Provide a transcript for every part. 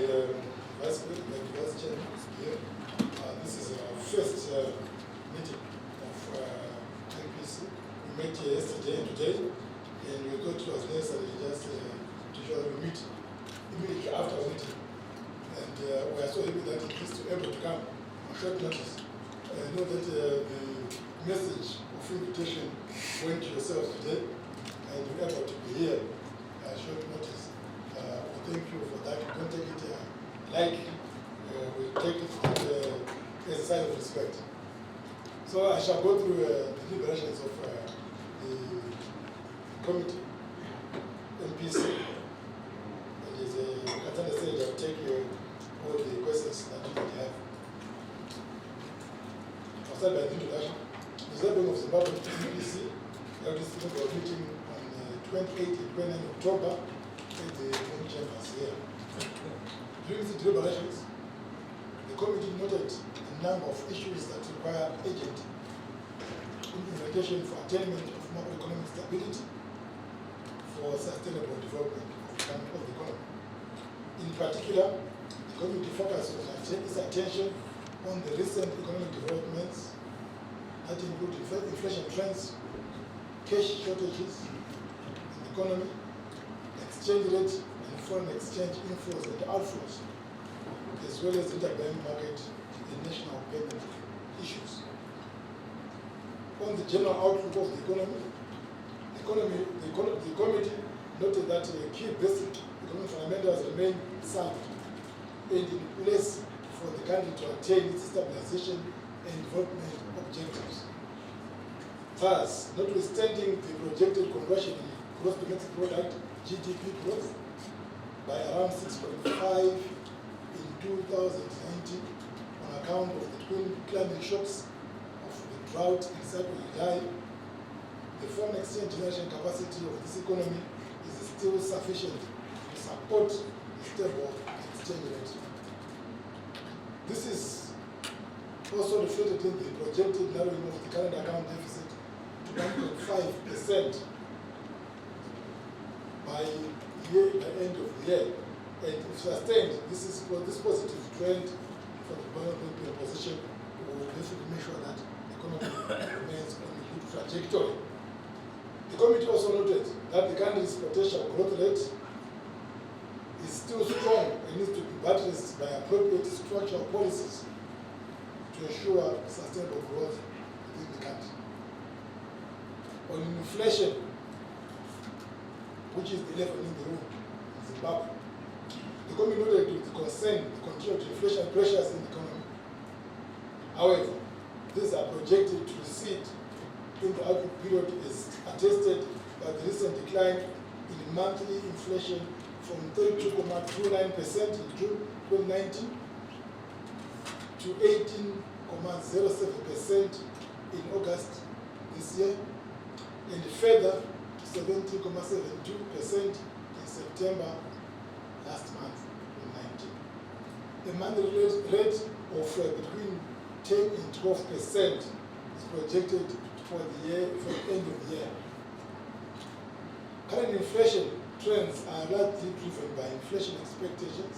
Vice Chairman here. This is our first meeting of RBZ. We met yesterday and today, and we thought it was necessary just to show that we meet immediately after our meeting. And we are so happy that it is able to come on short notice. I know that the message of invitation went to yourselves today, and you're able to be here at short notice. We thank you for that. We don't take it lightly. We take it as a sign of respect. So I shall go through the deliberations of the committee, MPC. It is Katana said I'll take all the questions that you might have. I'll start by the introduction. The Zimbabwean of Zimbabwe MPC held this meeting on 28 and 29 October at the main chambers here. During the deliberations, the committee noted a number of issues that require urgent implementation for attainment of macroeconomic stability for sustainable development of the economy. In particular, the committee focused its attention on the recent economic developments that include inflation trends, cash shortages in the economy, exchange rate and foreign exchange inflows and outflows, as well as interbank market and national payment issues. On the general outlook of the economy, the committee noted that key basic economic fundamentals remain sound and in place for the country to attain its stabilization and development objectives. Thus, notwithstanding the projected conversion in gross domestic product (GDP) growth by around 6.5 in 2019 on account of the twin climate shocks of the drought in Zimbabwe, the foreign exchange generation capacity of this economy is still sufficient to support a stable exchange rate. This is also reflected in the projected narrowing of the current account deficit to 1.5% by end of the year. And if sustained, this positive trend for the development position will definitely make sure that the economy remains on a good trajectory. The committee also noted that the country's potential growth rate is still strong and needs to be buttressed by appropriate structural policies to ensure sustainable growth within the country. On inflation, which is the elephant in the room in Zimbabwe, the committee noted with concern the continued inflation pressures in the economy. However, these are projected to recede in the outlook period as attested by the recent decline in monthly inflation from 32.29% in June 2019 to 18.07% in August this year, and further to 17.72% in September last month, 2019. The monthly rate of between 10 and 12% is projected for the end of the year. Current inflation trends are largely driven by inflation expectations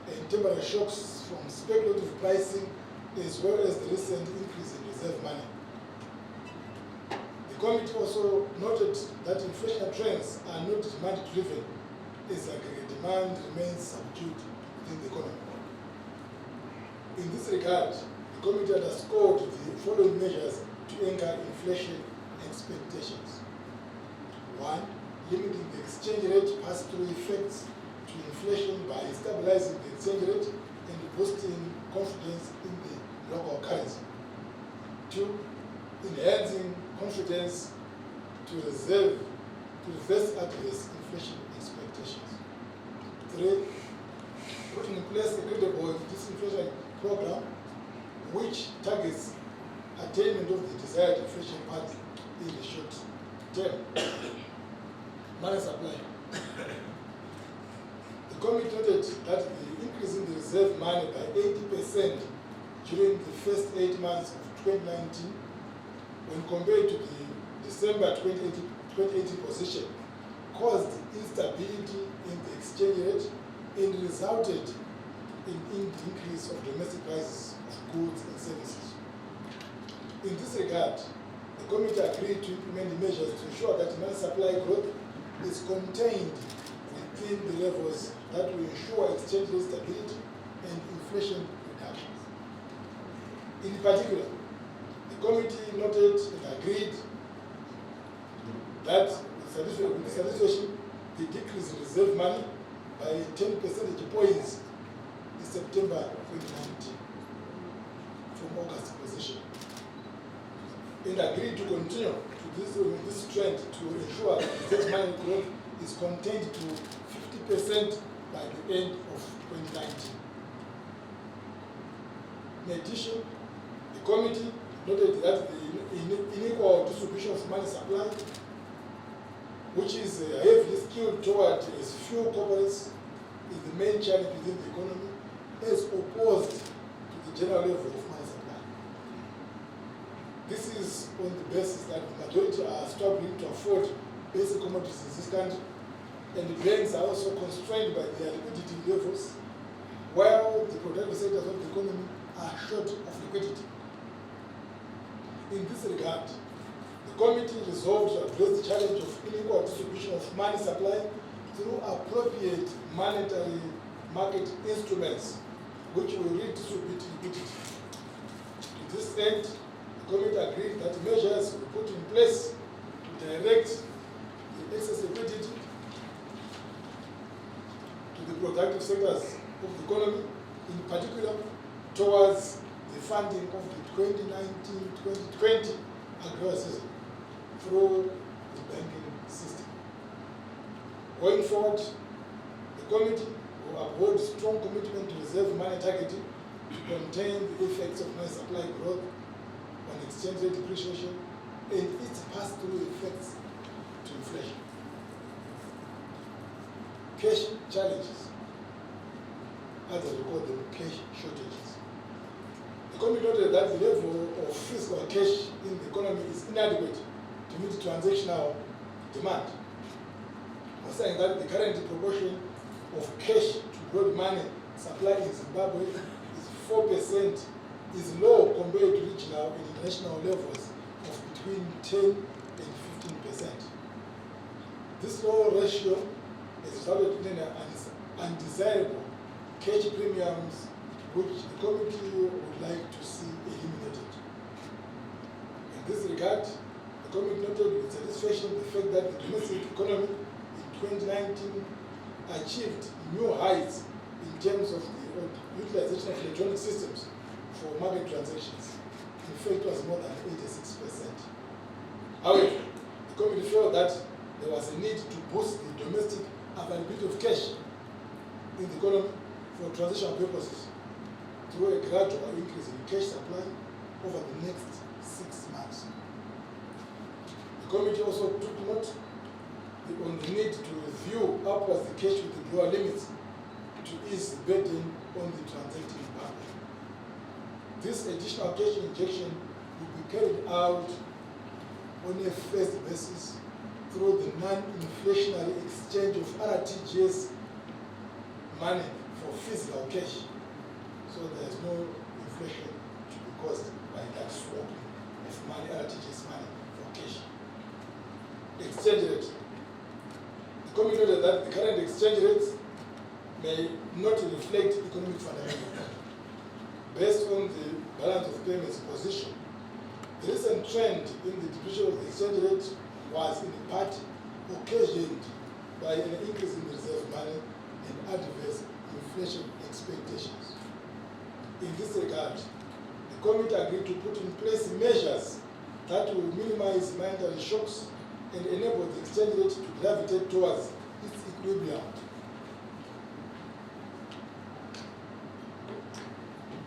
and temporary shocks from speculative pricing, as well as the recent increase in reserve money. The committee also noted that inflation trends are not demand-driven, as aggregate demand remains subdued within the economy. In this regard, the committee underscored the following measures to anchor inflation expectations. 1. Limiting the exchange rate pass-through effects to inflation by stabilizing the exchange rate and boosting confidence in the local currency. 2. Enhancing confidence to reverse adverse inflation expectations. 3. Putting in place a credible disinflation program which targets attainment of the desired inflation path in the short term. Money supply. The committee noted that the increase in the reserve money by 80% during the first 8 months of 2019, when compared to the December 2018 position, caused instability in the exchange rate and resulted in the increase of domestic prices of goods and services. In this regard, the committee agreed to implement measures to ensure that money supply growth is contained within the levels that will ensure exchange rate stability and inflation reduction. In particular, the committee noted and agreed that with the satisfaction, the decrease in reserve money by 10 percentage points in September 2019 from August position, and agreed to continue to this trend to ensure that reserve money growth is contained to 50% by the end of 2019. In addition, the committee noted that the unequal distribution of money supply, which is heavily skewed toward as few corporates, is the main challenge within the economy, as opposed to the general level of money supply. This is on the basis that the majority are struggling to afford basic commodities in this country, and the banks are also constrained by their liquidity levels, while the productive sectors of the economy are short of liquidity. In this regard, the committee resolved to address the challenge of unequal distribution of money supply through appropriate monetary market instruments which will redistribute liquidity. To this end, the committee agreed that measures will be put in place to direct the excess liquidity to the productive sectors of the economy, in particular towards the funding of the 2019-2020 agricultural season through the banking system. Going forward, the committee will uphold strong commitment to reserve money targeting to contain the effects of money supply growth on exchange rate depreciation and its pass-through effects to inflation. Cash challenges, as I recall them, cash shortages. The committee noted that the level of physical cash in the economy is inadequate to meet transactional demand, saying that the current proportion of cash to broad money supply in Zimbabwe is 4%, is low compared to regional and international levels of between 10 and 15%. This low ratio has resulted in undesirable cash premiums, which the committee would like to see eliminated. In this regard, the committee noted with satisfaction the fact that the domestic economy in 2019 achieved new heights in terms of the utilization of electronic systems for market transactions. In fact, it was more than 86%. However, the committee felt that there was a need to boost the domestic availability of cash in the economy for transition purposes through a gradual increase in cash supply over the next 6 months. The committee also took note on the need to review upwards the cash withdrawal limits to ease the burden on the transacting public. This additional cash injection will be carried out on a phased basis through the non-inflationary exchange of RTGS money for physical cash, so there is no inflation to be caused by that swap of money, RTGS money for cash. Exchange rate. The committee noted that the current exchange rates may not reflect economic fundamentals. Based on the balance of payments position, the recent trend in the depreciation of the exchange rate was in part occasioned by an increase in reserve money and adverse inflation expectations. In this regard, the committee agreed to put in place measures that will minimize monetary shocks and enable the exchange rate to gravitate towards its equilibrium.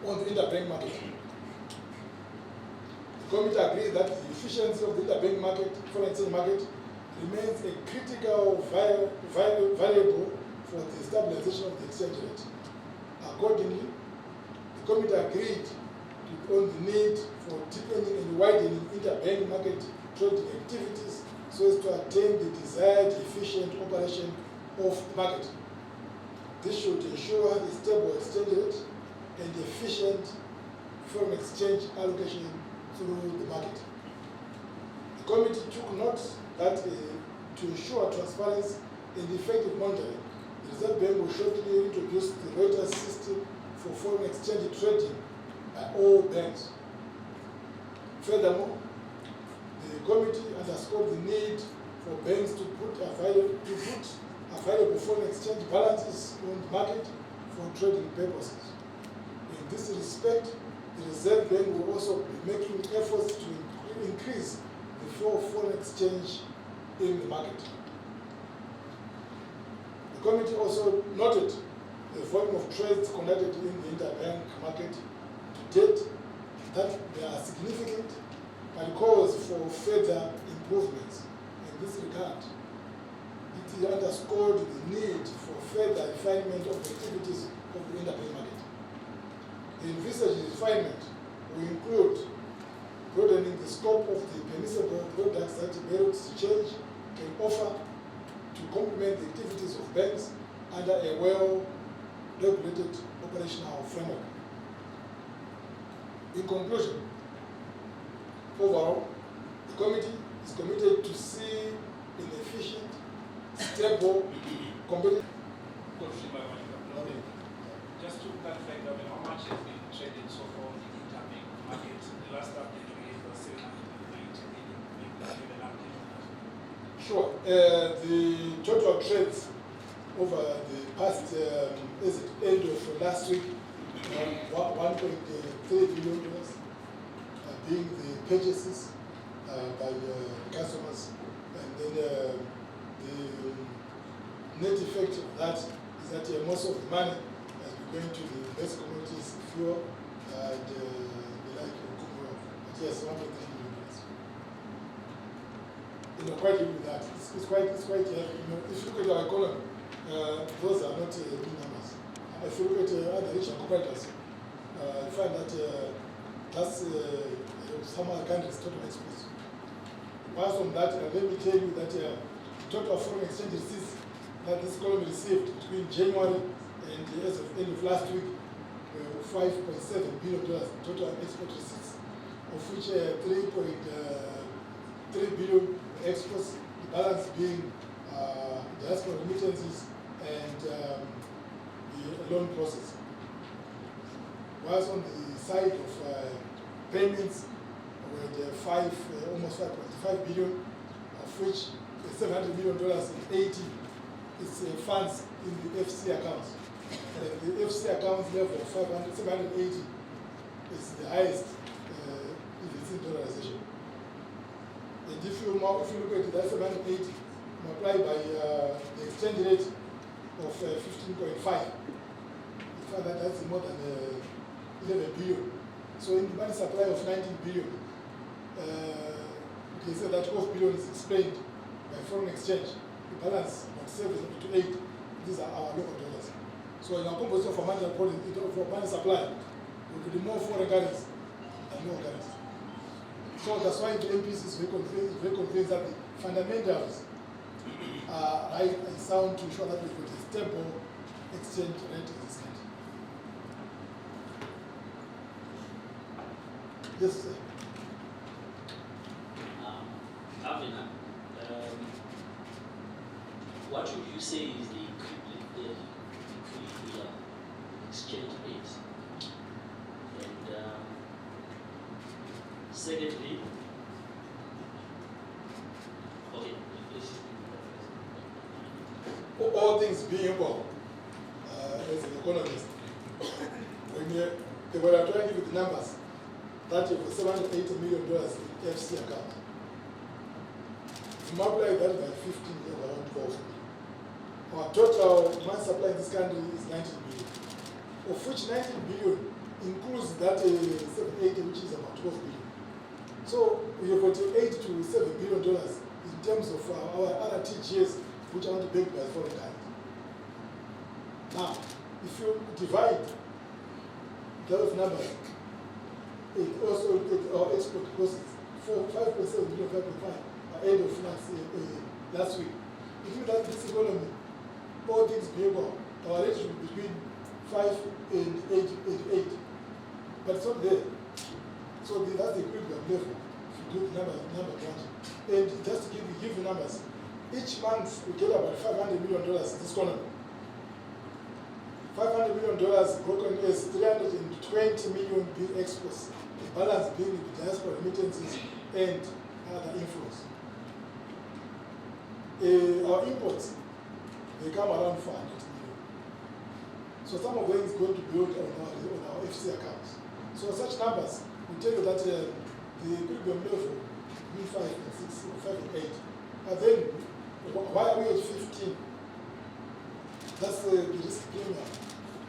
On the interbank market, the committee agreed that the efficiency of the interbank market, foreign exchange market, remains a critical variable for the stabilization of the exchange rate. Accordingly, the committee agreed on the need for deepening and widening interbank market trading activities so as to attain the desired efficient operation of the market. This should ensure a stable exchange rate and efficient foreign exchange allocation through the market. The committee took note that to ensure transparency and effective monitoring, the Reserve Bank will shortly introduce the Reuters system for foreign exchange trading by all banks. Furthermore, the committee underscored the need for banks to put available foreign exchange balances on the market for trading purposes. In this respect, the Reserve Bank will also be making efforts to increase the flow of foreign exchange in the market. The committee also noted the volume of trades conducted in the interbank market to date, that they are significant and calls for further improvements. In this regard, it underscored the need for further refinement of the activities of the interbank market. The envisaged refinement will include broadening the scope of the permissible products that Beirut Exchange can offer to complement the activities of banks under a well-regulated operational framework. In conclusion, overall, the committee is committed to see an efficient, stable, competitive. Just to clarify, how much has been traded so far in the interbank market? The last update we gave was 790 million. Maybe give an update on that. Sure. The total trades over the past, as at the end of last week, $1.3 billion, being the purchases by customers, and then the net effect of that is that most of the money has been going to the best commodities, fuel, and the like, but yes, $1.3 billion. Quite happy with that. It's quite if you look at our economy, those are not big numbers. If you look at other regional competitors, you find that that's some other countries' total exports. Apart from that, let me tell you that total foreign exchange receipts that this economy received between January and as of end of last week were $5.7 billion total export receipts, of which 3.3 billion exports, the balance being diaspora remittances and the loan process. Whilst on the side of payments, with almost 5.5 billion, of which $700 million in 80 is funds in the FC accounts. The FC accounts level of 780 is the highest in the dollarization. And if you look at that 780 multiplied by the exchange rate of 15.5, you find that that's more than 11 billion. So in the money supply of 19 billion, you can say that 12 billion is explained by foreign exchange. The balance about 7 to 8, these are our local dollars. So in our composition for money supply, we will be more foreign currency than local currency. So that's why the MPC is very convinced that the fundamentals are right and sound to ensure that we've got a stable exchange rate in this country. Yes, sir. Avina, what would you say is the exchange rate? And secondly, okay, all things being equal, as an economist, when they were trying to give you the numbers, that was $780 million in FC account. You multiply that by 15, you have around 12 million. Our total money supply in this country is 19 billion, of which 19 billion includes that 780, which is about 12 billion. So we have got $8 to $7 billion in terms of our RTGS, which are not backed by foreign currency. Now, if you divide those numbers, it also our export costs for 5.7 billion, 5.5 by end of last week. If you look at this economy, all things being equal, our rate should be between 5 and 8. But it's not there. So that's the equilibrium level if you do the number crunch. And just to give you numbers, each month we get about $500 million in this economy. $500 million broken as 320 million being exports, the balance being the diaspora remittances and other inflows. Our imports, they come around 400 million. So some of them is going to build on our FC accounts. So such numbers will tell you that the equilibrium level between 5 and 6 or 5 and 8. And then why are we at 15? That's the risk premium,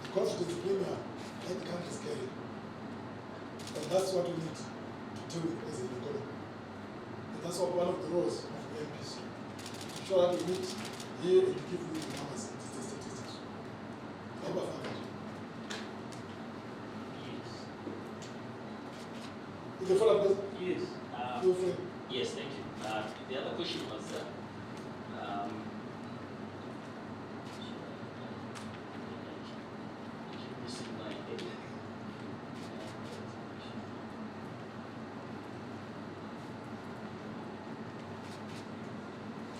the confidence premium that the countries carry. And that's what we need to do as an economy. And that's one of the roles of the MPs. To show that we meet here and give you the numbers and the statistics. How about that? Is the follow-up question? Yes. Feel free. Yes, thank you. The other question was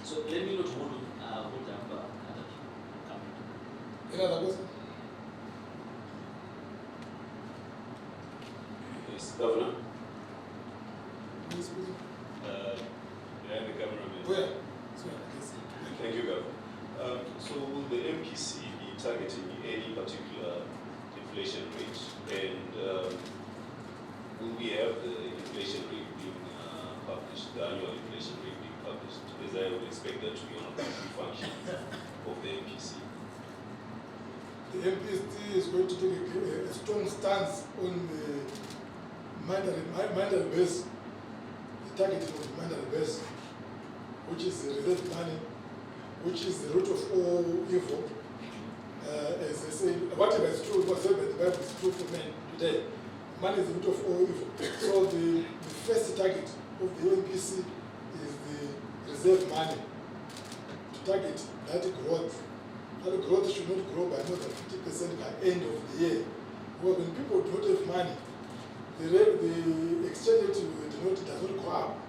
so let me not hold up other people coming. Any other question? Yes, Governor. Please, please. Behind the cameraman. Where? Sorry, I can see. Thank you, Governor. So will the MPC be targeting any particular inflation rate? And will we have the inflation rate being published, the annual inflation rate being published? As I would expect that to be one of the key functions of the MPC. The MPC is going to take a strong stance on the mandatory base, the targeting of the mandatory base, which is the reserve money, which is the root of all evil. As they say, whatever is true, whatever the Bible is true for men today, money is the root of all evil. So the first target of the MPC is the reserve money to target that growth. That growth should not grow by more than 50% by end of the year. Well, when people do not have money, the exchange rate does not go up.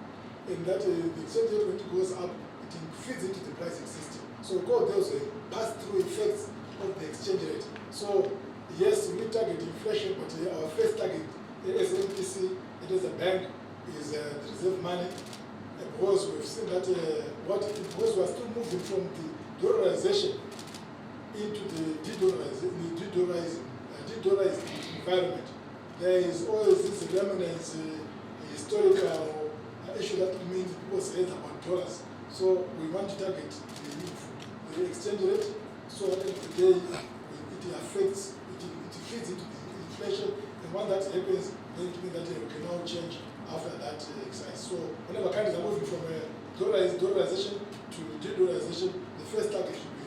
And that the exchange rate, when it goes up, it feeds into the pricing system. So we call those pass-through effects of the exchange rate. So yes, we target inflation, but our first target as MPC, and as a bank, is the reserve money. Because we've seen that because we are still moving from the dollarization into the de-dollarized environment. There is always this remnant historical issue that means people say about dollars. So we want to target the exchange rate so that today it affects, it feeds into the inflation, and when that happens, then it means that we can now change after that exercise. So whenever countries are moving from dollarization to de-dollarization, the first target should be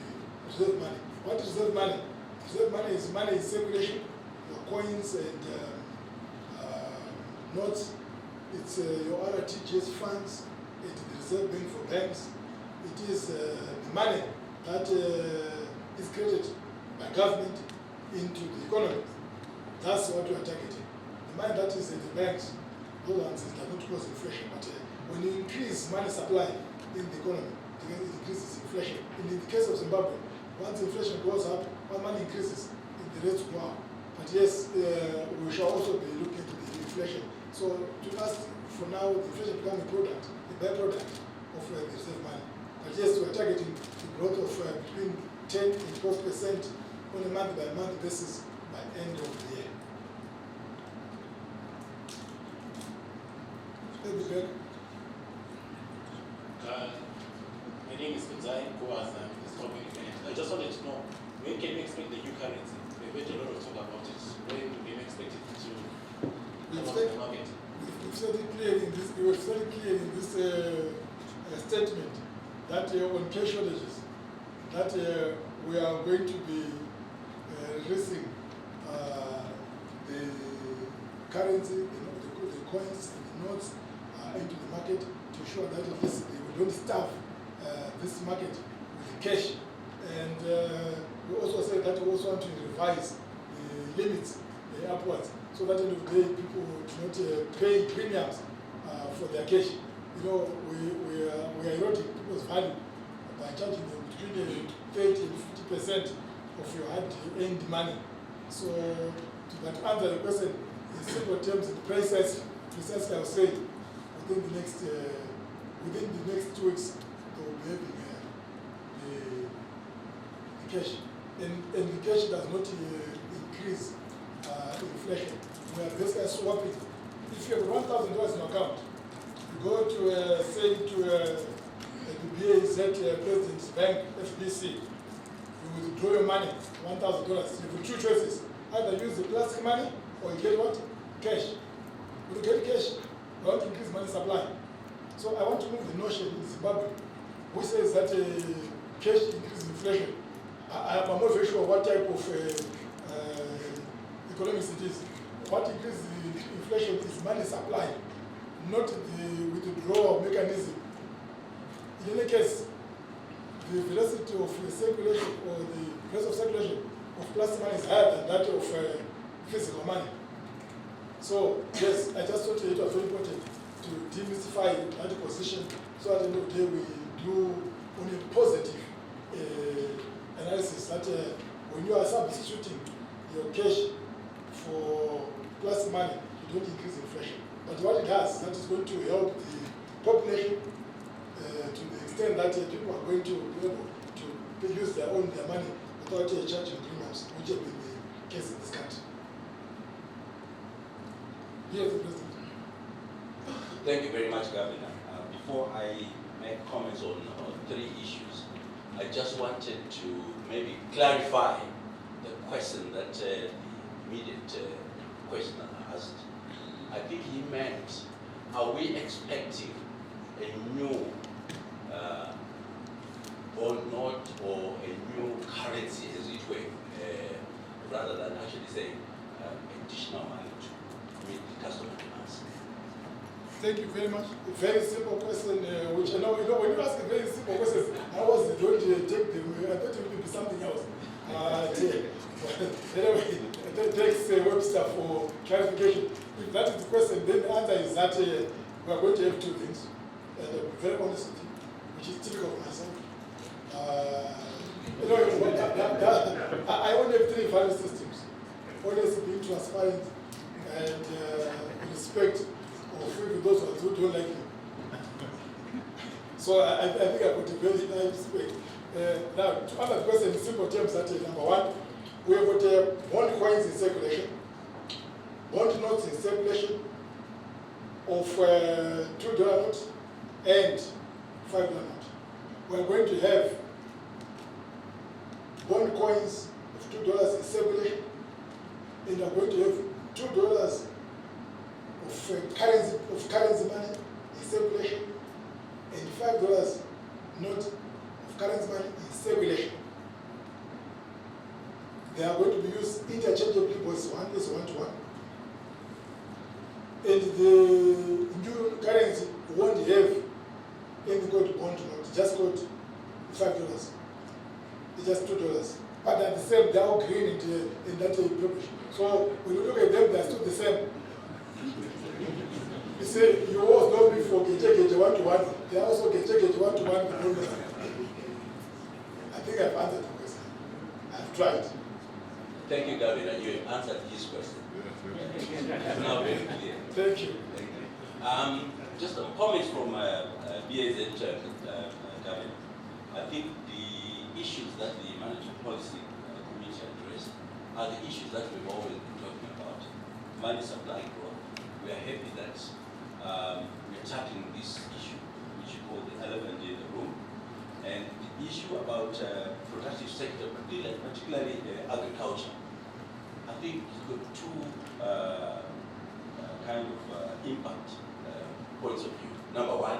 reserve money. What is reserve money? Reserve money in circulation, your coins and notes. It's your RTGS funds, it's the reserve bank for banks. It is the money that is created by government into the economy. That's what we are targeting. The money that is in the banks, those ones does not cause inflation, but when you increase money supply in the economy, it increases inflation. In the case of Zimbabwe, once inflation goes up, when money increases, the rates go up. But yes, we shall also be looking at the inflation. So to us, for now, the inflation becomes a product, a byproduct of the reserve money. But yes, we are targeting the growth of between 10 and 12% on a month-by-month basis by end of the year. My name is Kuzai Kouaz. I'm the topic. I just wanted to know, when can we expect the new currency? We've heard a lot of talk about it. When do we expect it to come out in the market? We've said it clearly in this statement that on cash shortages, that we are going to be releasing the currency, the coins and the notes into the market to ensure that we don't starve this market with cash. And we also said that we also want to revise the limits upwards, so that end of the day people do not pay premiums for their cash. You know, we are eroding people's value by charging them between 30 and 50% of your hard-earned money. So, to answer the question in simple terms, in precisely I was saying, within the next 2 weeks, they will be having the cash. And the cash does not increase inflation. We are basically swapping. If you have $1,000 in your account, you go to, say, to the BAZ President's Bank, FBC, you withdraw your money, $1,000. You have two choices. Either use the plastic money or you get what? Cash. When you get cash, you want to increase money supply. So I want to move the notion in Zimbabwe, which says that cash increases inflation. I'm not very sure what type of economics it is. What increases inflation is money supply, not the withdrawal mechanism. In any case, the velocity of circulation or the rate of circulation of plastic money is higher than that of physical money. So, yes, I just thought it was very important to demystify that position, so at the end of the day we do only positive analysis that when you are substituting your cash for plastic money, you don't increase inflation. But what it does, that is going to help the population to the extent that people are going to be able to use their money without charging premiums, which have been the case in this country. Yes, the President. Thank you very much, Governor. Before I make comments on 3 issues, I just wanted to maybe clarify the question that the immediate questioner asked. I think he meant, are we expecting a new bond note or a new currency, as it were, rather than actually saying additional money to meet the customer demands? Thank you very much. A very simple question, which I know, when you ask a very simple question, I was going to take them, I thought it would be something else. Anyway, it takes Webster for clarification. If that is the question, then the answer is that we are going to have 2 things. And I'll be very honest with you, which is typical of myself. I only have 3 value systems. Always being transparent and respect of even those who don't like me. So I think I've got a very high respect. Now, to answer the question in simple terms, that number 1, we have got bond coins in circulation, bond notes in circulation of $2 notes and $5 notes. We're going to have bond coins of $2 in circulation, and we're going to have $2 of currency money in circulation, and $5 note of currency money in circulation. They are going to be used interchangeably, both 1 is 1 to 1. And the new currency won't have any called bond note, just called $5. It's just $2. But at the same, they're all green in that publish. So when you look at them, they're still the same. You say you always know me for Gete 1 to 1. They are also Gete 1 to 1. I think I've answered the question. I've tried. Thank you, Governor. You have answered his question. It's now very clear. Thank you. Thank you. Just a comment from BAZ, Governor. I think the issues that the Monetary Policy Committee addressed are the issues that we've always been talking about. Money supply growth. We are happy that we are tackling this issue, which you call the elephant in the room. And the issue about productive sector, particularly agriculture, I think it's got 2 kind of impact points of view. Number 1,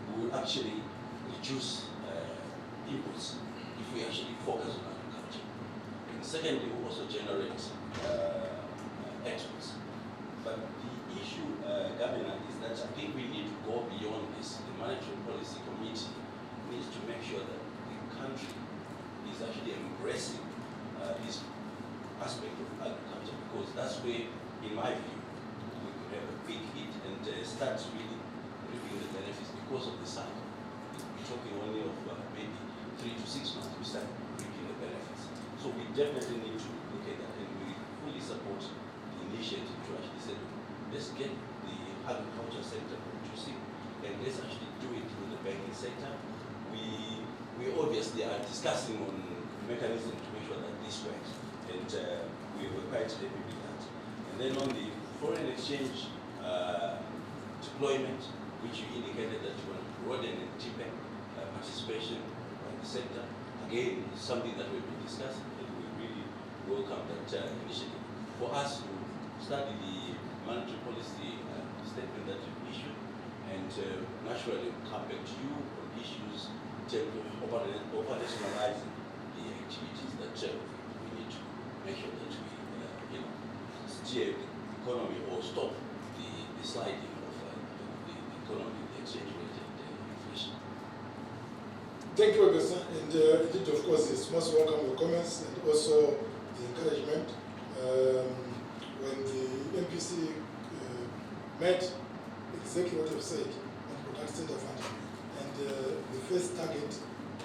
we will actually reduce inputs if we actually focus on agriculture. And secondly, we also generate exports. But the issue, Governor, is that I think we need to go beyond this. The Monetary Policy Committee needs to make sure that the country is actually embracing this aspect of agriculture, because that's where, in my view, we could have a quick hit and start really reaping the benefits because of the cycle. We're talking only of maybe 3 to 6 months we start reaping the benefits. So we definitely need to look at that, and we fully support the initiative to actually say, let's get the agriculture sector producing, and let's actually do it through the banking sector. We obviously are discussing on mechanism to make sure that this works, and we were quite happy with that. And then on the foreign exchange deployment, which you indicated that you want to broaden and deepen participation by the sector, again, something that we've been discussing, and we really welcome that initiative. For us to study the monetary policy statement that you've issued, and naturally come back to you on issues in terms of operationalizing the activities that we need to make sure that we steer the economy or stop the sliding of the economy, the exchange rate and inflation. Thank you, Augusta. And indeed, of course, it's most welcome the comments and also the encouragement. When the MPC met exactly what you've said on product center funding, and the first target of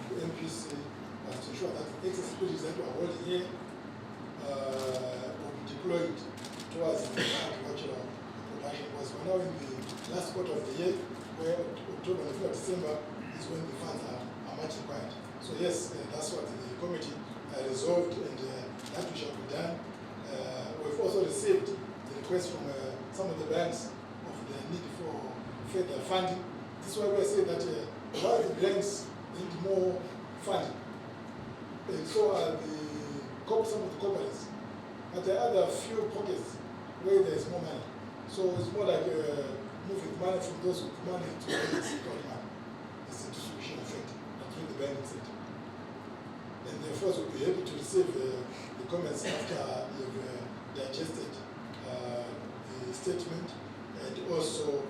the MPC was to ensure that the excess liquidities that were holding here will be deployed towards the agricultural production. Because we're now in the last quarter of the year, where October, November, December is when the funds are much required. So yes, that's what the committee resolved, and that we shall be done. We've also received the request from some of the banks of the need for further funding. This is why we say that while the banks need more funding, and so are some of the companies, but there are other few pockets where there is more money. So it's more like moving money from those with money to those without money. It's a distribution effect through the banking sector. And therefore, we'll be able to receive the comments after you've digested the statement, and also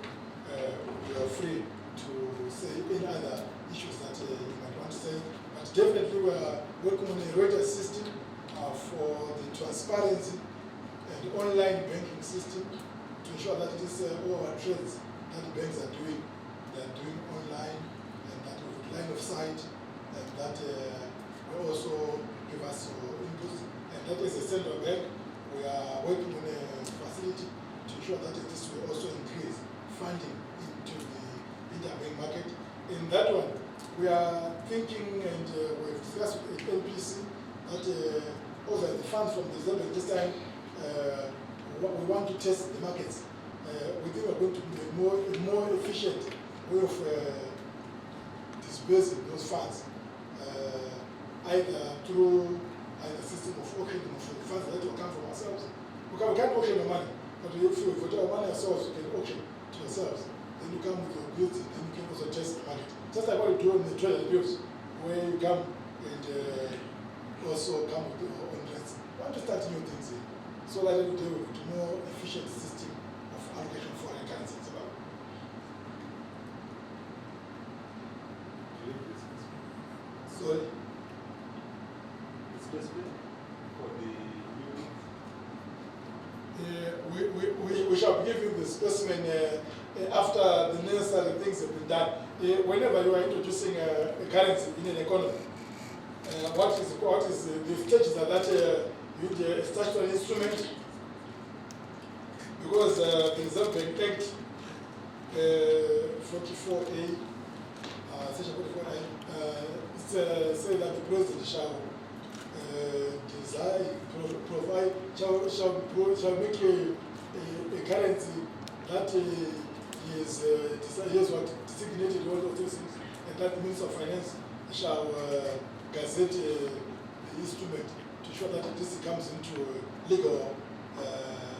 you are free to say any other issues that you might want to say. But definitely we are working on a Reuters system for the transparency and online banking system to ensure that it is all our trades that the banks are doing, they are doing online, and that with line of sight, and that will also give us input. And that is a central bank. We are working on a facility to ensure that this will also increase funding into the interbank market. In that one, we are thinking, and we've discussed with the NPC, that over the funds from the Zimbabwean this time, we want to test the markets. We think we're going to be a more efficient way of disbursing those funds, either through the system of auctioning of the funds that will come from ourselves. We can't auction the money, but if we put our money ourselves, we can auction to ourselves. Then you come with your goods, and then you can also test the market. Just like what you do in the treasury bills, where you come and also come with your own rates. We want to start new things here, so that every day we have a more efficient system of allocation for foreign currency in Zimbabwe. Sorry? For the we shall give you the specimen after the necessary things have been done. Whenever you are introducing a currency in an economy, what is the stages are that you need a statutory instrument, because the Reserve Bank Act 44A, Section 44A, say that the president shall shall make a currency that is what designated all of those things, and that the Minister of Finance shall gazette the instrument to show that this comes into legal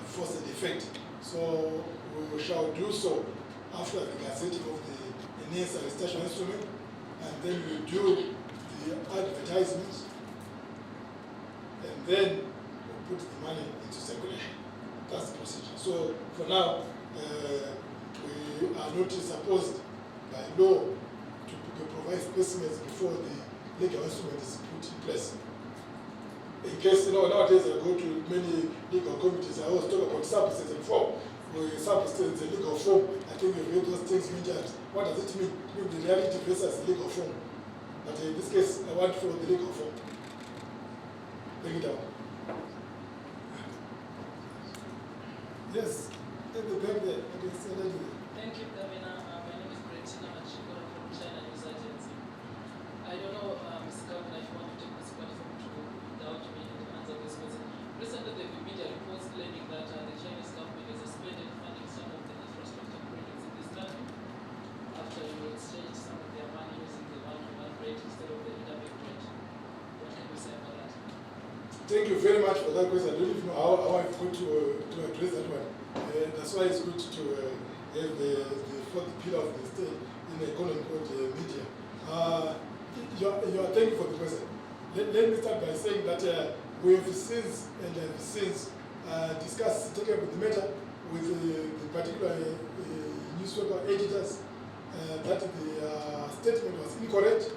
force and effect. So we shall do so after the gazetting of the necessary statutory instrument, and then we do the advertisements, and then we put the money into circulation. That's the procedure. So for now, we are not supposed by law to provide specimens before the legal instrument is put in place. In case, nowadays I go to many legal committees, I always talk about substance and form. With substance and legal form, I think we've heard those things many times. What does it mean? It means the reality versus the legal form. But in this case, I want for the legal form. Bring it down. Yes, at the back there. Okay, so let me. Thank you, Governor. My name is Brentina Machigora from China News Agency. I don't know, Mr. Governor, if you want to take this platform to doubt me and answer this question. Recently, there have been media reports claiming that the Chinese government has suspended funding some of the infrastructure projects in this country after you exchanged some of their money using the one-to-one rate instead of the interbank rate. What can you say about that? Thank you very much for that question. I don't even know how I've got to address that one. That's why it's good to have the fourth pillar of the state in the economy called media. You are thank you for the question. Let me start by saying that we have since discussed, taken up the matter with the particular newspaper editors that the statement was incorrect.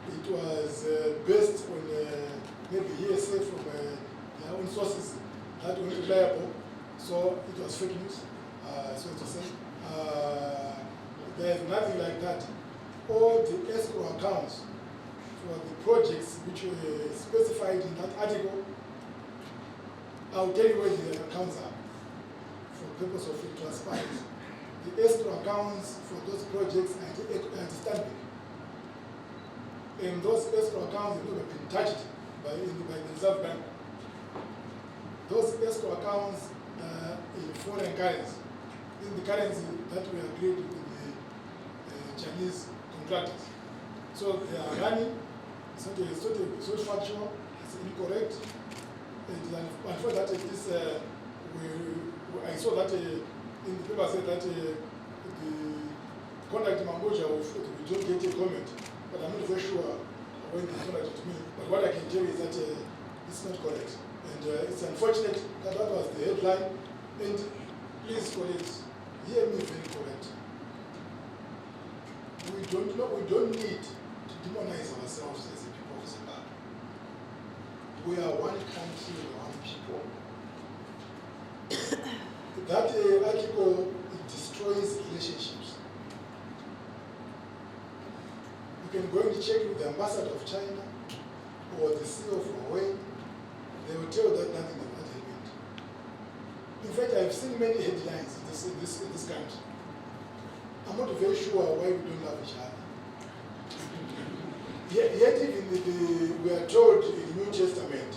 It was based on maybe hearsay from their own sources that were reliable, so it was fake news, so to say. There is nothing like that. All the escrow accounts for the projects which were specified in that article, I'll tell you where the accounts are for purpose of transparency. The escrow accounts for those projects are standing. And those escrow accounts have never been touched by the Reserve Bank. Those escrow accounts are in foreign currency, in the currency that we agreed with the Chinese contractors. So they are running, so it's factual, it's incorrect. And for that, I saw that in the paper said that the contact Mangudya we don't get a comment, but I'm not very sure when they contacted me. But what I can tell you is that it's not correct. And it's unfortunate that that was the headline. And please, colleagues, hear me very correct. We don't need to demonize ourselves as a people of Zimbabwe. We are one country, one people. That article, it destroys relationships. You can go and check with the ambassador of China or the CEO of Huawei. They will tell you that nothing has not happened. In fact, I've seen many headlines in this country. I'm not very sure why we don't love each other. Yet even we are told in the New Testament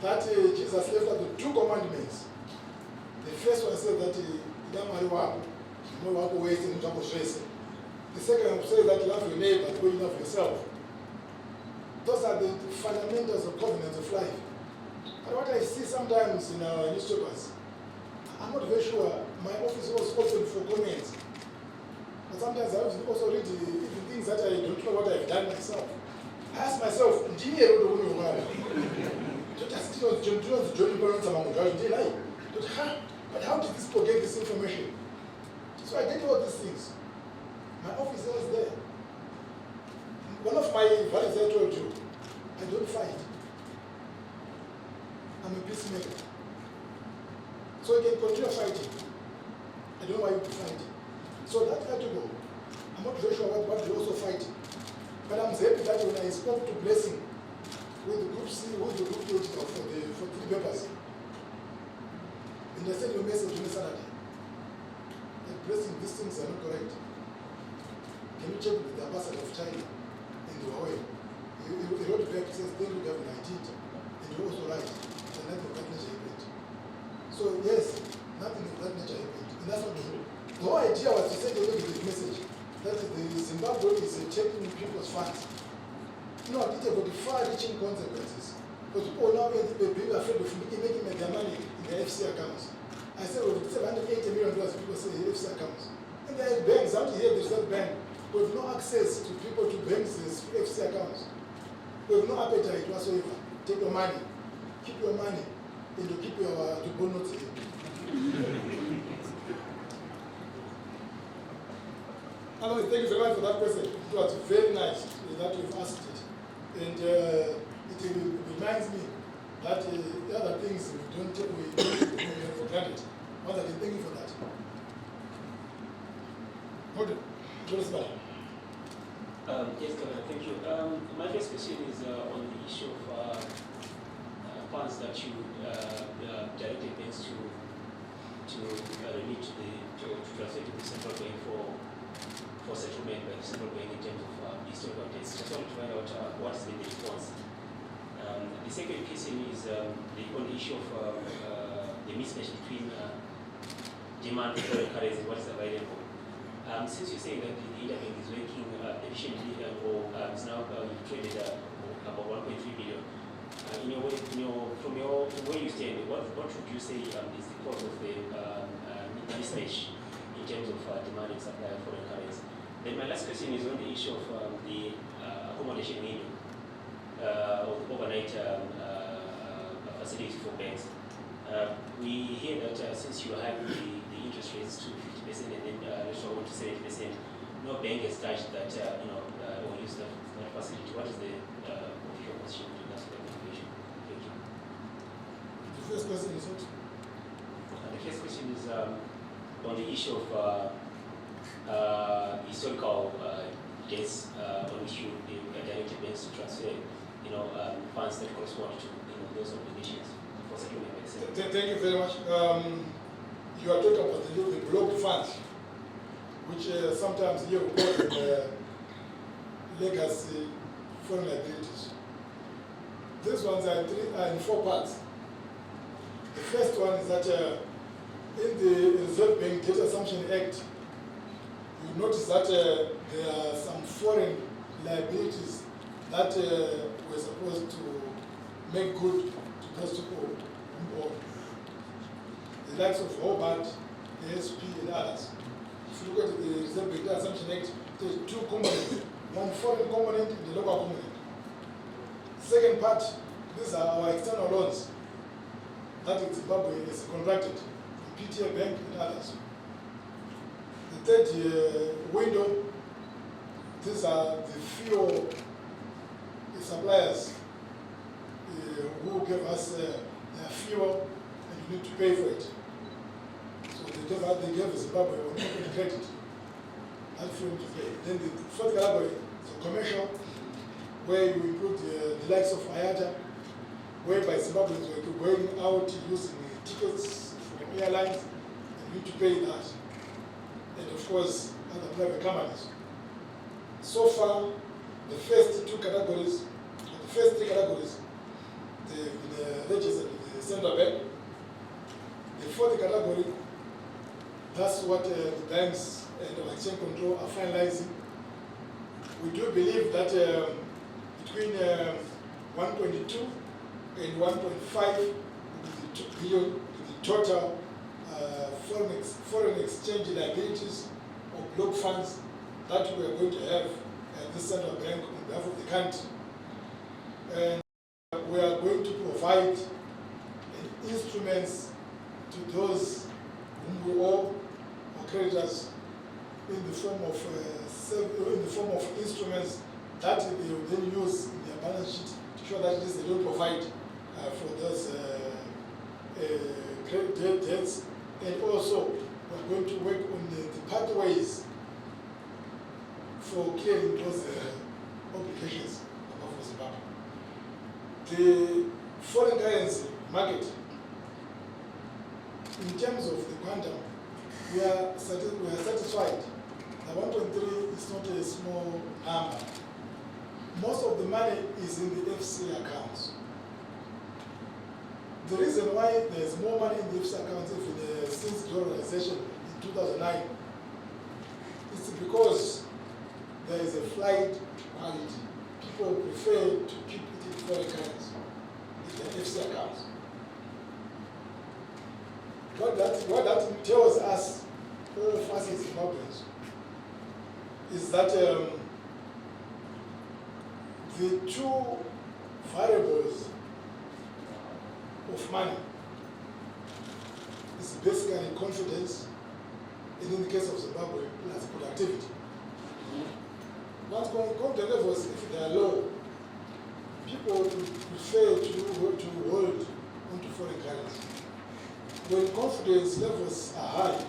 that Jesus left us with 2 commandments. The first one says that the second one says that love your neighbor the way you love yourself. Those are the fundamentals of covenants of life. But what I see sometimes in our newspapers, I'm not very sure. My office was open for comments. But sometimes I also read even things that I don't know what I've done myself. I ask myself, but how did this people get this information? So I get all these things. My office was there. One of my values I told you, I don't fight. I'm a peacemaker. So you can continue fighting. I don't want you to fight. So that article, I'm not very sure what we also fight. But I'm happy that when I spoke to Blessing with the group C, with the group editor for 3 papers, and I sent you a message on Saturday that Blessing, these things are not correct. Can you check with the ambassador of China in the Huawei? He wrote back, says, thank you, Governor, I did. And you're also right, that nothing of that nature happened. So yes, nothing of that nature happened. And that's not true. The whole idea was to send a negative message that the Zimbabwe is taking people's funds. No, it has got far-reaching consequences. Because people now being afraid of making their money in their FC accounts. I said, well, $780 million people say FC accounts. And there are banks out here, there's that bank. We have no access to people to banks' FC accounts. We have no appetite whatsoever. Take your money, keep your money, and to keep your bonus. Hello, thank you very much for that question. It was very nice that you've asked it. And it will be reminds me that the other things we don't take we for granted. Once again, thank you for that. Good. Yes, Governor, thank you. My first question is on the issue of funds that you directed banks to remit to transfer to the central bank for settlement by the central bank in terms of historical debts. Just want to find out what has been the response. The second question is on the issue of the mismatch between demand for foreign currency and what is available. Since you're saying that the interbank is working efficiently or is now you've traded about 1.3 billion, from your where you stand, what would you say is the cause of the mismatch in terms of demand and supply of foreign currency? Then my last question is on the issue of the accommodation window or the overnight facility for banks. We hear that since you are having the interest rates to 50% and then later on to 70%, no bank has touched that, or used that facility. What is the official position to that information? Thank you. The first question is what? The first question is on the issue of historical debts on which you directed banks to transfer, funds that correspond to those obligations for settlement. Thank you very much. You are talking about the blocked funds, which sometimes here we call them legacy foreign liabilities. These ones are in four parts. The first one is that in the Reserve Bank Debt Assumption Act, you notice that there are some foreign liabilities that were supposed to make good to those people who own. The likes of Hobart, the ASP, and others. If you look at the Reserve Bank Debt Assumption Act, there's two components, one foreign component and the local component. Second part, these are our external loans that in Zimbabwe is contracted, the PTA Bank and others. The third window, these are the fuel suppliers who give us their fuel and you need to pay for it. So they gave Zimbabwe on credit, that fuel to pay. Then the fourth category is commercial, where you include the likes of IATA, whereby Zimbabweans were going out using tickets from airlines and you need to pay that. And of course, other private companies. So far, the first three categories, they've been registered with the central bank. The fourth category, that's what the banks and the exchange control are finalizing. We do believe that between 1.2 and 1.5 billion the total foreign exchange liabilities or block funds that we are going to have at the central bank on behalf of the country. And we are going to provide instruments to those whom we owe or creditors in the form of instruments that they will then use in their balance sheet to show that they don't provide for those credit debts. And also, we're going to work on the pathways for clearing those obligations of Zimbabwe. The foreign currency market, in terms of the quantum, we are satisfied. The 1.3 is not a small number. Most of the money is in the FC accounts. The reason why there's more money in the FC accounts since dollarization in 2009 is because there is a flight quality. People prefer to keep it in foreign currency, in the FC accounts. What that tells us, all of us as Zimbabweans, is that the two variables of money is basically confidence, and in the case of Zimbabwe, plus productivity. Once confidence levels, if they are low, people prefer to hold onto foreign currency. When confidence levels are high,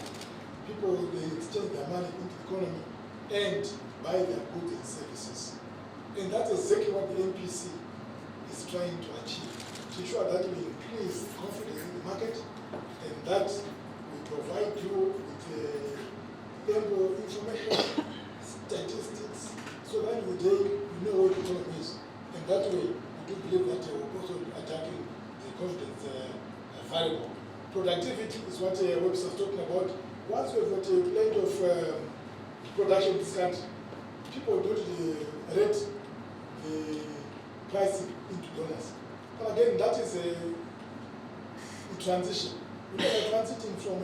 people they exchange their money into the economy and buy their goods and services. And that's exactly what the MPC is trying to achieve, to ensure that we increase confidence in the market and that we provide you with ample information, statistics, so that in the day you know what the economy is. And that way, we do believe that we're also attacking the confidence variable. Productivity is what Webster's talking about. Once we've got plenty of production in this country, people don't rate the pricing into dollars. But again, that is a transition. We are transiting from a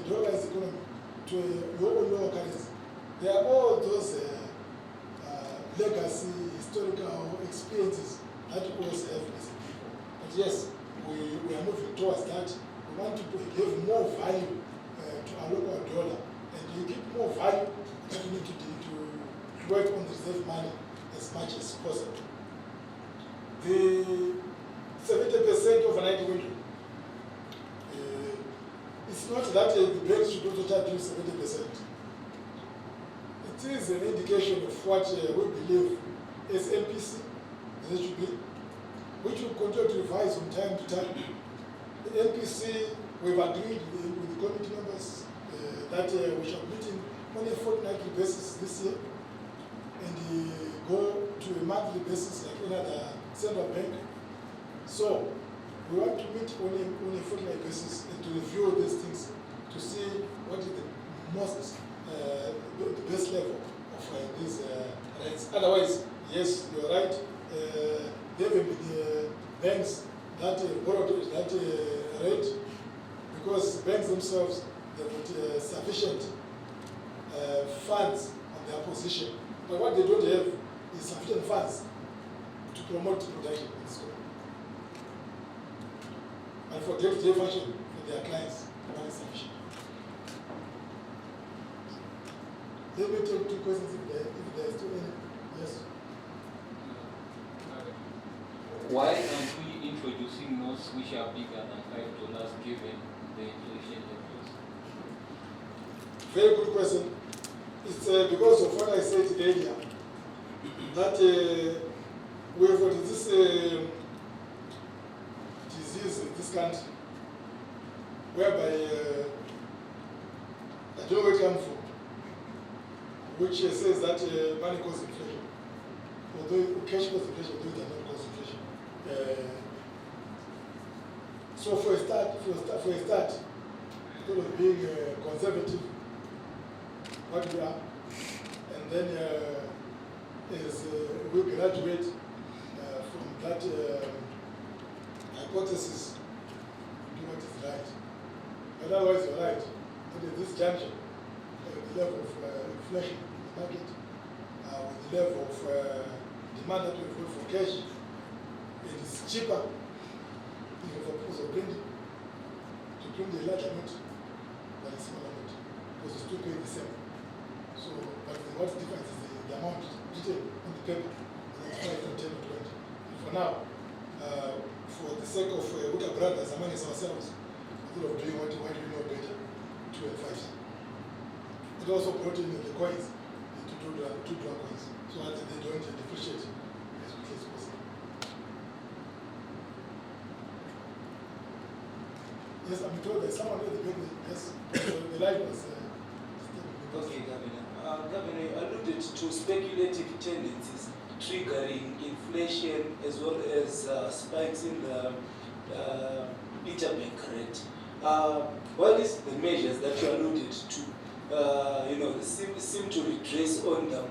dollarized economy to your own local currency. There are all those legacy, historical experiences that we also have as a people. But yes, we are moving towards that. We want to give more value to our local dollar. And you give more value, that you need to work on the reserve money as much as possible. The 70% overnight window, it's not that the banks should also charge you 70%. It is an indication of what we believe as MPC there should be, which will continue to revise from time to time. The MPC, we've agreed with the committee members that we shall be meeting on a fortnightly basis this year and go to a monthly basis like any other central bank. So we want to meet on a fortnightly basis and to review these things to see what is the most, the best level of these rates. Otherwise, yes, you're right. There will be banks that borrowed that rate because banks themselves they've got sufficient funds on their position. But what they don't have is sufficient funds to promote production in this country. And for day-to-day function for their clients, what is sufficient. Let me take 2 questions if there is too many. Yes. Why aren't we introducing notes which are bigger than $5 given the inflation levels? Very good question. It's because of what I said earlier, that we have got this disease in this country, whereby I don't know where it comes from, which says that money causes inflation, although cash causes inflation, although it does not cause inflation. So for a start, instead of being conservative, what we are, and then as we graduate from that hypothesis, do what is right. Otherwise, you're right. But at this juncture, the level of inflation in the market, with the level of demand that we've got for cash, it is cheaper if you propose of printing to print a large amount than a small amount, because it's still paying the same. So, but what difference is the amount written on the paper, and it's 5 or 10 or 20. And for now, for the sake of Buka brothers among ourselves, instead of doing what we know better, 2 and 5. It also brought in the coins, the $2 coins, so that they don't depreciate as quickly as possible. Yes, I'm told that someone at the beginning, yes, the light was. Okay, Governor. Governor, you alluded to speculative tendencies triggering inflation as well as spikes in the interbank rate. What is the measures that you alluded to? Seem to redress on the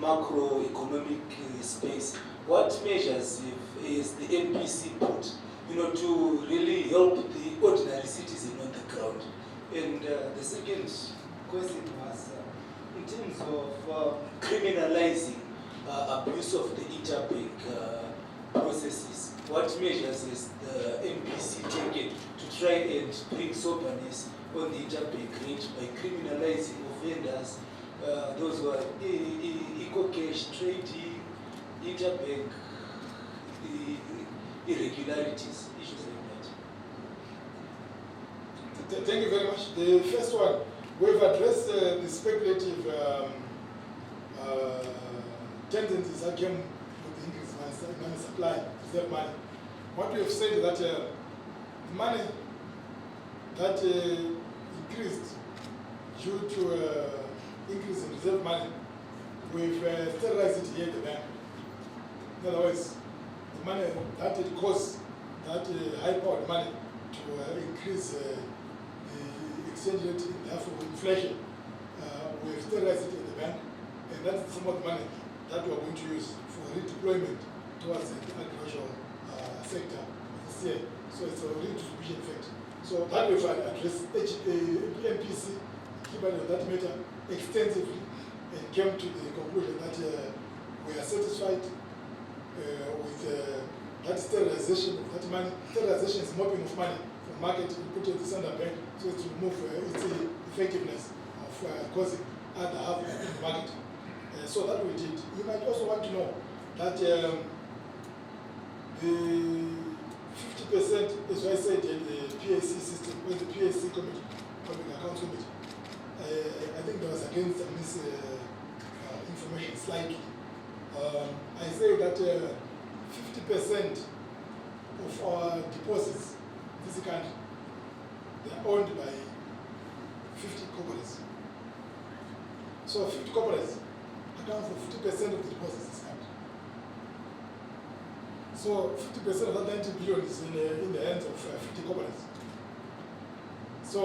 macroeconomic space. What measures is the MPC put, to really help the ordinary citizen on the ground? And the second question was in terms of criminalizing abuse of the interbank processes. What measures is the MPC taking to try and bring soberness on the interbank rate by criminalizing offenders, those who are eco-cash trading, interbank irregularities, issues like that. Thank you very much. The first one, we've addressed the speculative tendencies that came with the increase in money supply, reserve money. What we have said is that the money that increased due to increase in reserve money, we've sterilized it here at the bank. In other words, the money that it costs, that high-powered money to increase the exchange rate and therefore inflation, we've sterilized it in the bank, and that's some of the money that we're going to use for redeployment towards the agricultural sector this year. So it's a redistribution effect. So that we've addressed MPC, keep on that matter extensively, and came to the conclusion that we are satisfied with that sterilization of that money. Sterilization is mopping of money from market and put it in the central bank so to remove its effectiveness of causing other havoc in the market. So that we did. You might also want to know that the 50%, as I said, in the PAC system, with the PAC committee, Public Accounts Committee, I think there was against some misinformation slightly. I say that 50% of our deposits in this country, they are owned by 50 corporates. So 50 corporates account for 50% of the deposits in this country. So 50% of that 90 billion is in the hands of 50 corporates. So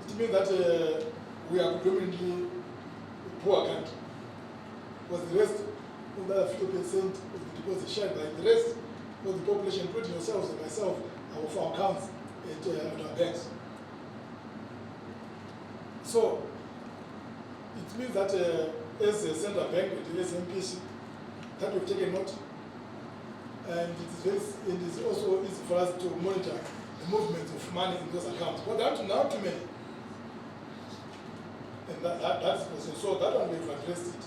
it means that we are predominantly a poor country. Because the rest of the 50% of the deposits shared by the rest of the population, including yourselves and myself, of our accounts at our banks. So it means that as a central bank, with the SMPC, that we've taken note, and it is also easy for us to monitor the movement of money in those accounts. But there are not too many. And that's possible. So that one we've addressed it.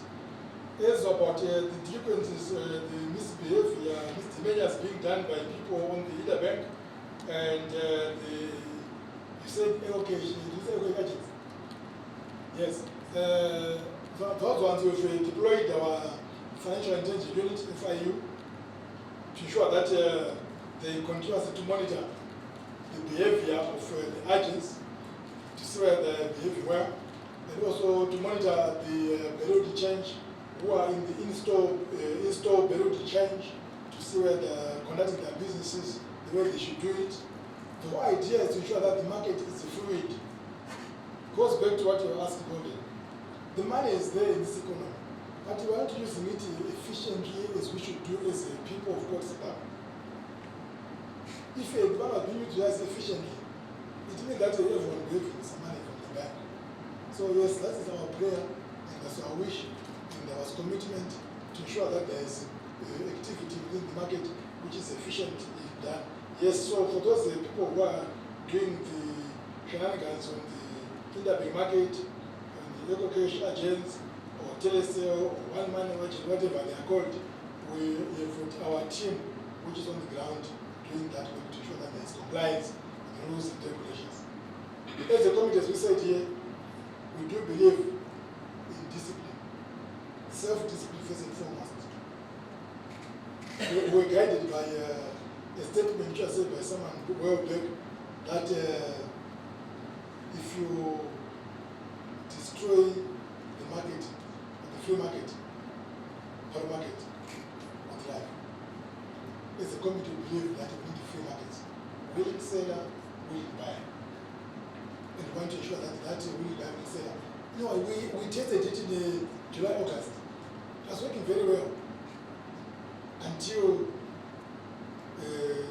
As about the delinquencies, the misbehavior, misdemeanors being done by people on the interbank, and you said allocation, agents. Yes. Those ones we've deployed our financial intelligence unit, FIU, to ensure that they continuously to monitor the behavior of the agents, to see where they behave well, and also to monitor the periodic change who are in the in-store periodic change, to see where they're conducting their businesses the way they should do it. The whole idea is to ensure that the market is fluid. Goes back to what you were asking about. The money is there in this economy, but we want to use it efficiently as we should do as a people of Cote d'Ivoire. If a bank is being utilized efficiently, it means that everyone will get some money from the bank. So yes, that is our prayer, and that's our wish, and our commitment to ensure that there is activity within the market which is efficiently done. Yes, so for those people who are doing the shenanigans on the interbank market, on the local cash agents, or telesale, or one money merchant, whatever they are called, we have our team which is on the ground doing that work to ensure that there is compliance with the rules and regulations. As a committee, as we said here, we do believe in discipline, self-discipline first and foremost. We're guided by a statement which was said by someone well back that if you destroy the market, the free market, or market of life, as a committee we believe that we need free markets. Willing seller, willing buyer. And we want to ensure that willing buyer, willing seller. You know, we tested it in July, August. It was working very well until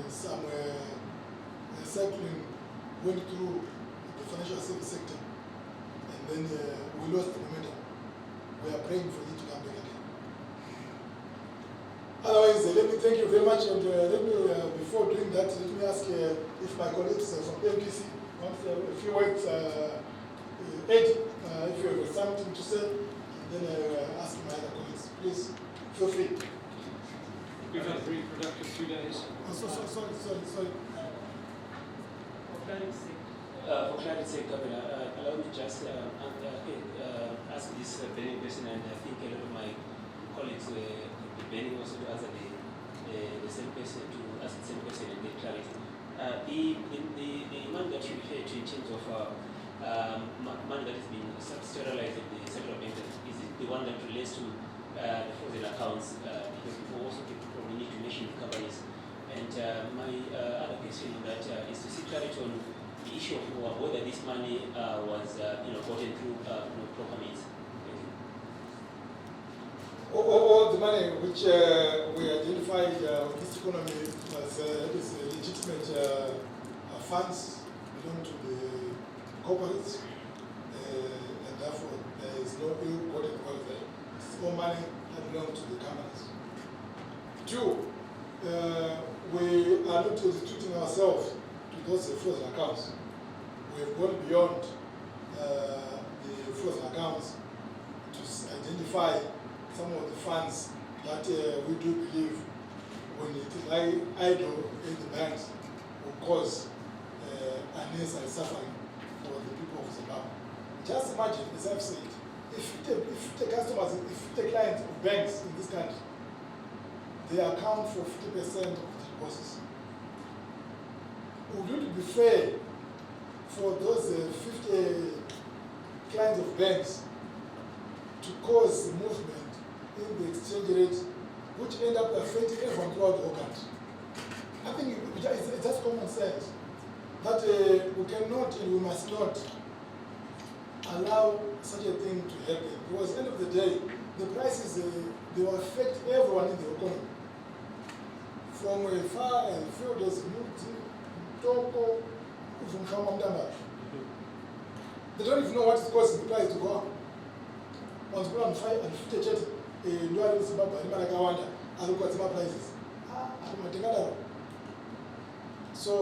some cycling went through the financial service sector, and then we lost the momentum. We are praying for it to come back again. Otherwise, let me thank you very much, and let me, before doing that, let me ask if my colleagues from MPC want a few words, Ed, if you have something to say, and then ask my other colleagues. Please, feel free. We've had a very productive 2 days. Sorry. For clarity's sake, Governor, allow me just ask this burning question, and I think a lot of my colleagues will be burning also to answer the same question, to ask the same question and get clarity. The money that you refer to in terms of money that has been sterilized in the central bank, is it the one that relates to the frozen accounts? Because people also probably need to mention the companies. And my other question on that is to seek clarity on the issue of whether this money was gotten through proper means. Thank you. All the money which we identified in this economy as legitimate funds belong to the corporates, and therefore there is no ill-gotten wealth there. It's all money that belongs to the companies. Two, we are not restricting ourselves to those frozen accounts. We have gone beyond the frozen accounts to identify some of the funds that we do believe, when it lie idle in the banks, will cause unnecessary suffering for the people of Zimbabwe. Just imagine, as I've said, if the customers, if the clients of banks in this country, they account for 50% of the deposits, would it be fair for those 50 clients of banks to cause movement in the exchange rate, which end up affecting everyone throughout the whole country? I think it's just common sense that we cannot and we must not allow such a thing to happen, because at the end of the day, the prices, they will affect everyone in the economy. From far and field, there's Toko, from Kamamdamba. They don't even know what is causing the price to go up. Once people on fire and 50 jet, Ndwari Zimbabwe, and Manakawanda, and look at some prices. So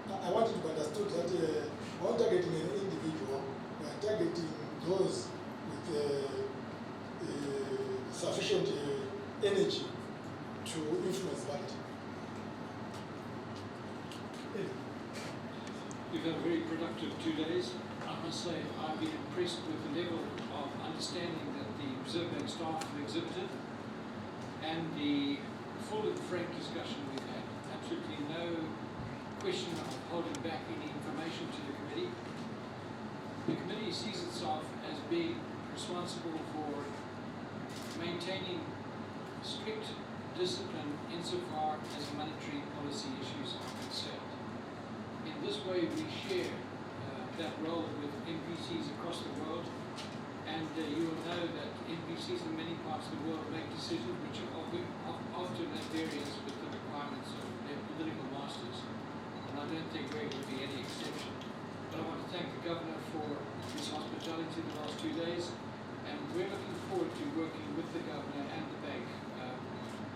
I want you to understand that we're not targeting an individual, we are targeting those with sufficient energy to influence market. We've had a very productive 2 days. I must say I've been impressed with the level of understanding that the Reserve Bank staff have exhibited and the full and frank discussion we've had. Absolutely no question of holding back any information to the committee. The committee sees itself as being responsible for maintaining strict discipline insofar as monetary policy issues are concerned. In this way, we share that role with NPCs across the world, and you will know that NPCs in many parts of the world make decisions which are often at variance with the requirements of their political masters, and I don't think we're going to be any exception. But I want to thank the Governor for his hospitality the last 2 days, and we're looking forward to working with the Governor and the Bank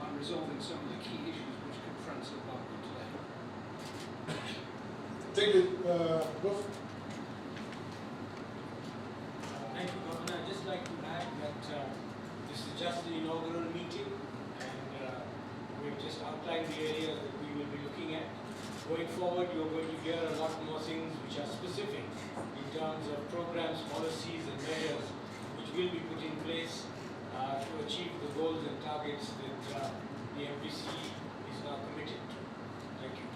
on resolving some of the key issues which confront Zimbabwe today. Thank you. Prof. Thank you, Governor. I'd just like to add that this is just the inaugural meeting, and we've just outlined the areas that we will be looking at. Going forward, you're going to hear a lot more things which are specific in terms of programs, policies, and measures which will be put in place to achieve the goals and targets that the MPC is now committed to. Thank you.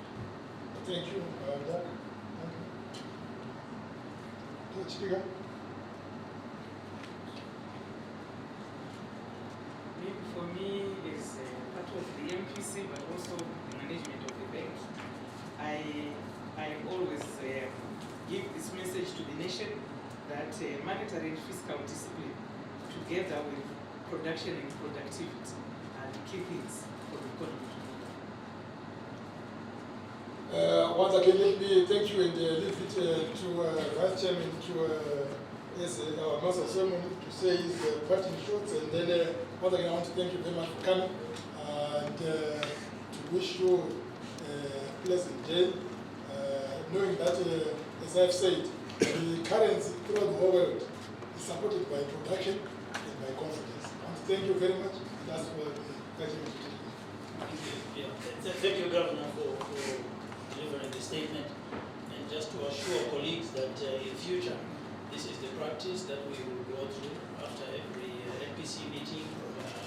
Thank you, Doug. Speaker. Maybe for me, as part of the MPC, but also the management of the bank, I always give this message to the nation that monetary and fiscal discipline, together with production and productivity, are the key things for the economy. Once again, let me thank you and leave it to Vice Chairman as our master of ceremony to say his parting shots, and then once again I want to thank you very much for coming and to wish you a pleasant day, knowing that, as I've said, the currency throughout the whole world is supported by production and by confidence. I want to thank you very much, and that's for the Vice Chairman to take. Thank you. Yeah. Thank you, Governor, for delivering the statement. And just to assure colleagues that in future, this is the practice that we will go through after every NPC meeting from